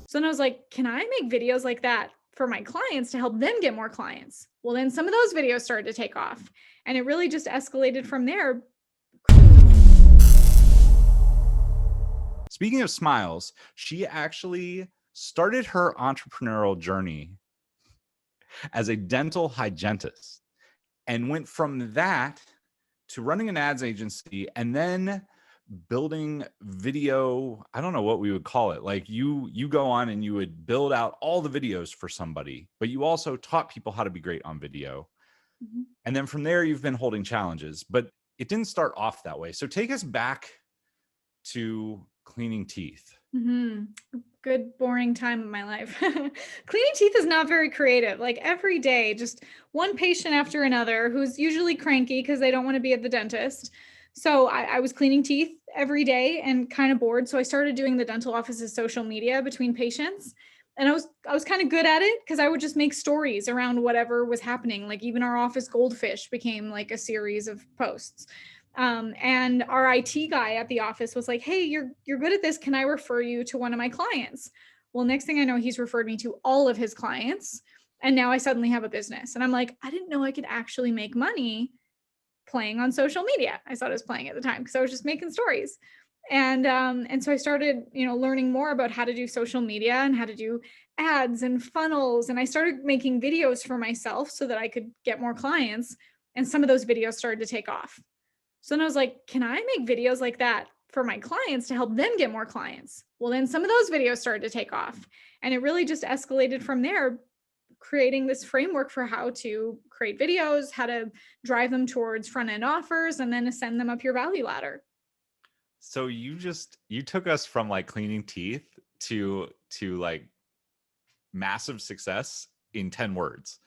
So then I was like, can I make videos like that for my clients to help them get more clients? Well, then some of those videos started to take off, and it really just escalated from there. Speaking of smiles, she actually started her entrepreneurial journey as a dental hygienist and went from that to running an ads agency and then building video. I don't know what we would call it. Like you go on and you would build out all the videos for somebody, but you also taught people how to be great on video. Mhm. And then from there you've been holding challenges, but it didn't start off that way. So take us back to cleaning teeth. Good, boring time of my life. Cleaning teeth is not very creative. Like every day, just one patient after another who's usually cranky because they don't want to be at the dentist. So I was cleaning teeth every day and kind of bored. So I started doing the dental office's social media between patients. And I was kind of good at it because I would just make stories around whatever was happening. Like even our office goldfish became like a series of posts. And our IT guy at the office was like, "Hey, you're good at this. Can I refer you to one of my clients?" Well, next thing I know, he's referred me to all of his clients, and now I suddenly have a business. And I'm like, I didn't know I could actually make money playing on social media. I thought I was playing at the time because I was just making stories. And so I started, learning more about how to do social media and how to do ads and funnels. And I started making videos for myself so that I could get more clients. And some of those videos started to take off. So then I was like, can I make videos like that for my clients to help them get more clients? Well, then some of those videos started to take off, and it really just escalated from there, creating this framework for how to create videos, how to drive them towards front end offers, and then to send them up your value ladder. So you took us from like cleaning teeth to like massive success in 10 words.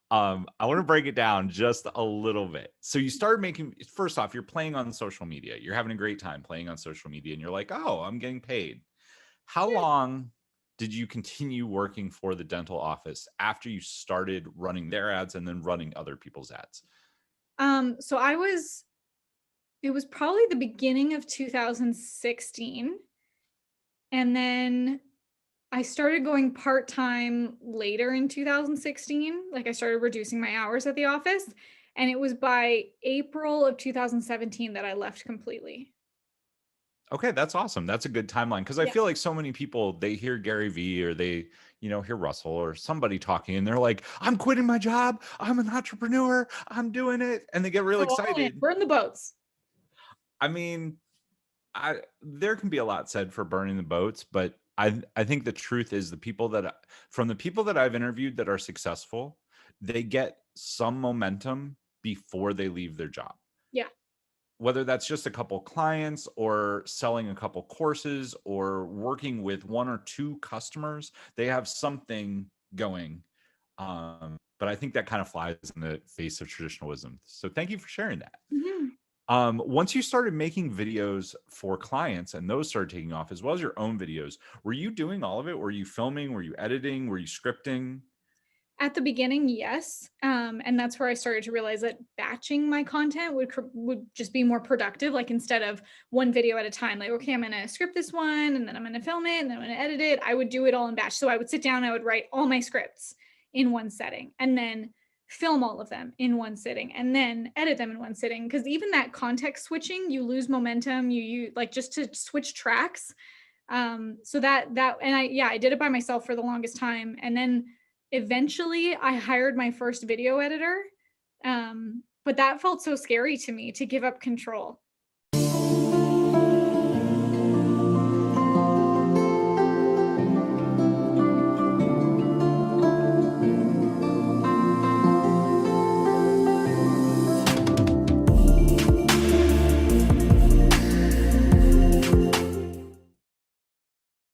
I want to break it down just a little bit. So you started making, first off, you're playing on social media. You're having a great time playing on social media and you're like, "Oh, I'm getting paid." How long did you continue working for the dental office after you started running their ads and then running other people's ads? So it was probably the beginning of 2016. And then I started going part-time later in 2016. Like I started reducing my hours at the office. And it was by April of 2017 that I left completely. Okay, that's awesome. That's a good timeline because I Yeah. feel like so many people they hear Gary Vee or they, hear Russell or somebody talking and they're like, "I'm quitting my job. I'm an entrepreneur. I'm doing it." And they get real Go all in, excited. burn the boats. I mean, there can be a lot said for burning the boats, but I think the truth is from the people that I've interviewed that are successful, they get some momentum before they leave their job. Yeah. Whether that's just a couple clients or selling a couple courses or working with one or two customers, they have something going. But I think that kind of flies in the face of traditional wisdom. So thank you for sharing that. Mhm. Once you started making videos for clients and those started taking off, as well as your own videos, were you doing all of it? Were you filming? Were you editing? Were you scripting? At the beginning, yes. And that's where I started to realize that batching my content would just be more productive. Like instead of one video at a time, like, okay, I'm going to script this one and then I'm going to film it and then I'm going to edit it. I would do it all in batch. So I would sit down, I would write all my scripts in one setting and then film all of them in one sitting and then edit them in one sitting. Cause even that context switching, you lose momentum. You like just to switch tracks. So and I did it by myself for the longest time. And then eventually I hired my first video editor. But that felt so scary to me to give up control.